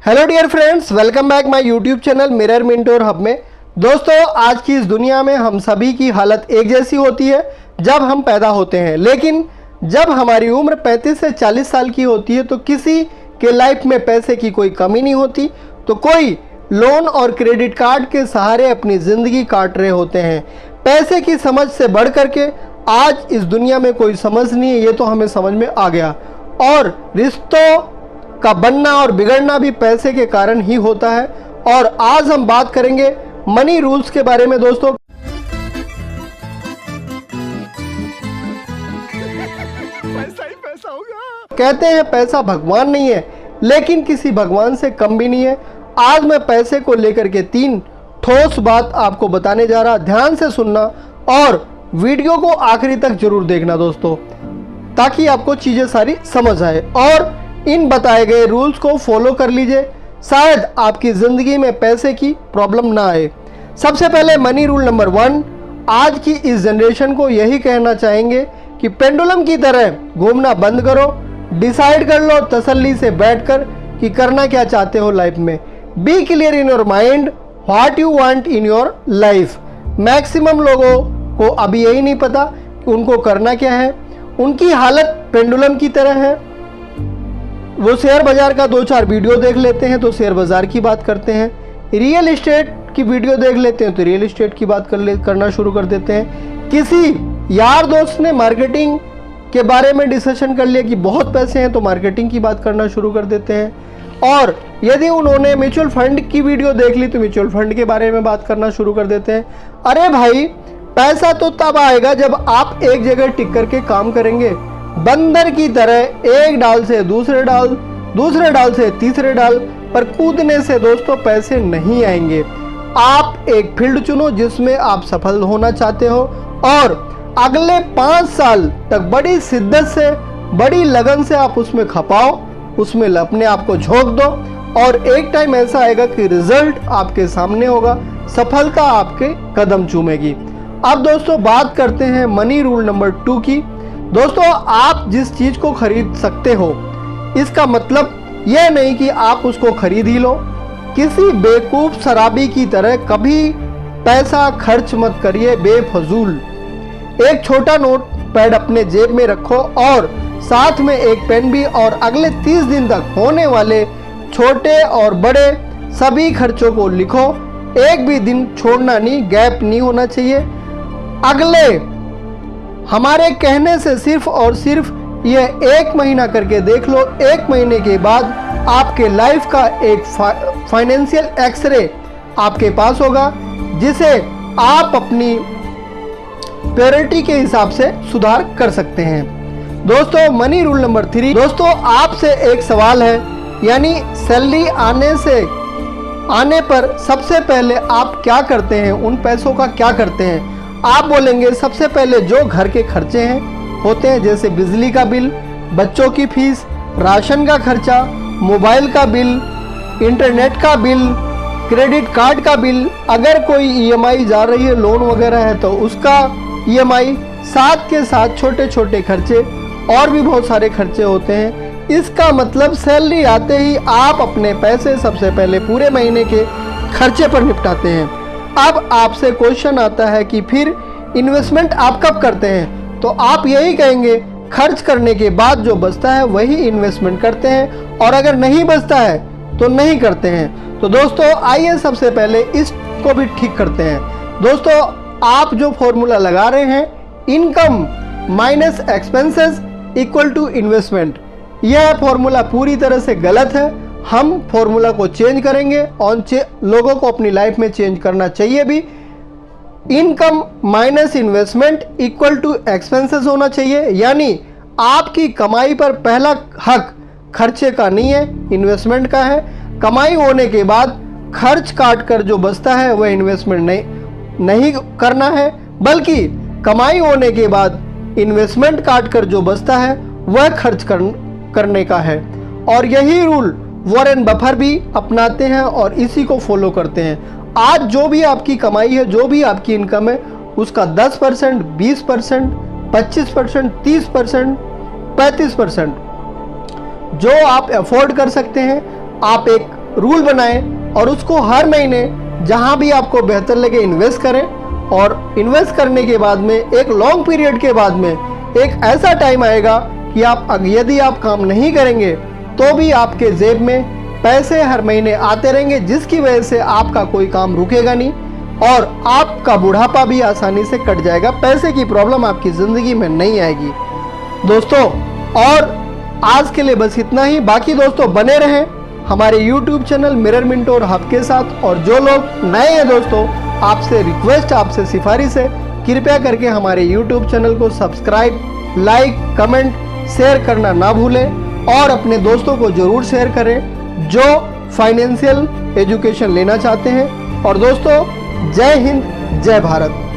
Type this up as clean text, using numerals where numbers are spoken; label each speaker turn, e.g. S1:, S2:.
S1: Hello dear friends, welcome back my YouTube channel mirror mentor hub में। दोस्तों, आज की इस दुनिया में हम सभी की हालत एक जैसी होती है जब हम पैदा होते हैं, लेकिन जब हमारी उम्र 35 से 40 साल की होती है तो किसी के लाइफ में पैसे की कोई कमी नहीं होती, तो कोई लोन और क्रेडिट कार्ड के सहारे अपनी ज़िंदगी काट रहे होते हैं। पैसे की समझ से बढ़ करके आज इस दुनिया में कोई समझ नहीं है, ये तो हमें समझ में आ गया। और रिश्तों का बनना और बिगड़ना भी पैसे के कारण ही होता है। और आज हम बात करेंगे मनी रूल्स के बारे में। दोस्तों,
S2: पैसा ही पैसा होगा।
S1: कहते हैं पैसा भगवान नहीं है, लेकिन किसी भगवान से कम भी नहीं है। आज मैं पैसे को लेकर के 3 ठोस बात आपको बताने जा रहा, ध्यान से सुनना और वीडियो को आखिरी तक जरूर देखना दोस्तों, ताकि आपको चीज़ें सारी समझ आए और इन बताए गए रूल्स को फॉलो कर लीजिए, शायद आपकी ज़िंदगी में पैसे की प्रॉब्लम ना आए। सबसे पहले मनी रूल नंबर 1, आज की इस जनरेशन को यही कहना चाहेंगे कि पेंडुलम की तरह घूमना बंद करो। डिसाइड कर लो तसल्ली से बैठकर कि करना क्या चाहते हो लाइफ में। Be clear in your mind what you want in your life. Maximum लोगों को अभी यही नहीं पता कि उनको करना क्या है। उनकी हालत पेंडुलम की तरह है। वो शेयर बाजार का 2-4 वीडियो देख लेते हैं तो शेयर बाजार की बात करते हैं, रियल एस्टेट की वीडियो देख लेते हैं तो रियल एस्टेट की बात करना शुरू कर देते हैं। किसी यार दोस्त ने मार्केटिंग के बारे में डिस्कशन कर लिया कि बहुत पैसे हैं तो मार्केटिंग की बात करना शुरू कर देते हैं। और यदि उन्होंने म्यूचुअल फंड की वीडियो देख ली तो म्यूचुअल फंड के बारे में बात करना शुरू कर देते हैं। अरे भाई, पैसा तो तब आएगा जब आप एक जगह टिक करके काम करेंगे। बंदर की तरह एक डाल से दूसरे डाल, दूसरे डाल से तीसरे डाल पर कूदने से दोस्तों पैसे नहीं आएंगे। आप एक फील्ड चुनो जिसमें आप सफल होना चाहते हो और अगले 5 साल तक बड़ी शिद्दत से, बड़ी लगन से आप उसमें खपाओ, उसमें अपने आप को झोंक दो और एक टाइम ऐसा आएगा कि रिजल्ट आपके सामने होगा, सफलता आपके कदम चूमेगी। अब दोस्तों बात करते हैं मनी रूल नंबर 2 की। दोस्तों, आप जिस चीज को खरीद सकते हो इसका मतलब यह नहीं कि आप उसको खरीद ही लो। किसी बेवकूफ शराबी की तरह कभी पैसा खर्च मत करिए बेफजूल। एक छोटा नोट पैड अपने जेब में रखो और साथ में एक पेन भी, और अगले 30 दिन तक होने वाले छोटे और बड़े सभी खर्चों को लिखो। एक भी दिन छोड़ना नहीं, गैप नहीं होना चाहिए। अगले हमारे कहने से सिर्फ और सिर्फ यह 1 महीना करके देख लो। 1 महीने के बाद आपके लाइफ का एक फाइनेंशियल एक्सरे आपके पास होगा, जिसे आप अपनी प्रायोरिटी के हिसाब से सुधार कर सकते हैं। दोस्तों, मनी रूल नंबर 3। दोस्तों, आपसे एक सवाल है, यानी सैलरी आने पर सबसे पहले आप क्या करते हैं, उन पैसों का क्या करते हैं? आप बोलेंगे सबसे पहले जो घर के खर्चे हैं होते हैं, जैसे बिजली का बिल, बच्चों की फीस, राशन का खर्चा, मोबाइल का बिल, इंटरनेट का बिल, क्रेडिट कार्ड का बिल, अगर कोई ईएमआई जा रही है, लोन वगैरह है तो उसका ईएमआई, साथ के साथ छोटे छोटे खर्चे और भी बहुत सारे खर्चे होते हैं। इसका मतलब सैलरी आते ही आप अपने पैसे सबसे पहले पूरे महीने के खर्चे पर निपटाते हैं। अब आपसे क्वेश्चन आता है कि फिर इन्वेस्टमेंट आप कब करते हैं? तो आप यही कहेंगे खर्च करने के बाद जो बचता है वही इन्वेस्टमेंट करते हैं, और अगर नहीं बचता है तो नहीं करते हैं। तो दोस्तों, आइए सबसे पहले इसको भी ठीक करते हैं। दोस्तों, आप जो फॉर्मूला लगा रहे हैं, income minus expenses equal to investment, यह फॉर्मूला पूरी तरह से गलत है। हम फॉर्मूला को चेंज करेंगे और लोगों को अपनी लाइफ में चेंज करना चाहिए भी। Income minus investment equal to expenses होना चाहिए, यानी आपकी कमाई पर पहला हक खर्चे का नहीं है, इन्वेस्टमेंट का है। कमाई होने के बाद खर्च काट कर जो बचता है वह इन्वेस्टमेंट नहीं करना है, बल्कि कमाई होने के बाद इन्वेस्टमेंट काट कर जो बचता है वह खर्च करने का है। और यही रूल वॉरेन बफर भी अपनाते हैं और इसी को फॉलो करते हैं। आज जो भी आपकी कमाई है, जो भी आपकी इनकम है, उसका 10%, 20%, 25%, 30%, 35% जो आप अफोर्ड कर सकते हैं, आप एक रूल बनाएं और उसको हर महीने जहां भी आपको बेहतर लगे इन्वेस्ट करें। और इन्वेस्ट करने के बाद में एक लॉन्ग पीरियड के बाद में एक ऐसा टाइम आएगा कि यदि आप काम नहीं करेंगे तो भी आपके जेब में पैसे हर महीने आते रहेंगे, जिसकी वजह से आपका कोई काम रुकेगा नहीं और आपका बुढ़ापा भी आसानी से कट जाएगा। पैसे की प्रॉब्लम आपकी ज़िंदगी में नहीं आएगी दोस्तों। और आज के लिए बस इतना ही। बाकी दोस्तों बने रहें हमारे YouTube चैनल मिरर मिंटोर हब के साथ। और जो लोग नए हैं दोस्तों, आपसे रिक्वेस्ट, आपसे सिफारिश है, कृपया करके हमारे YouTube चैनल को सब्सक्राइब, लाइक, कमेंट, शेयर करना ना भूलें और अपने दोस्तों को ज़रूर शेयर करें जो फाइनेंशियल एजुकेशन लेना चाहते हैं। और दोस्तों जय हिंद, जय भारत।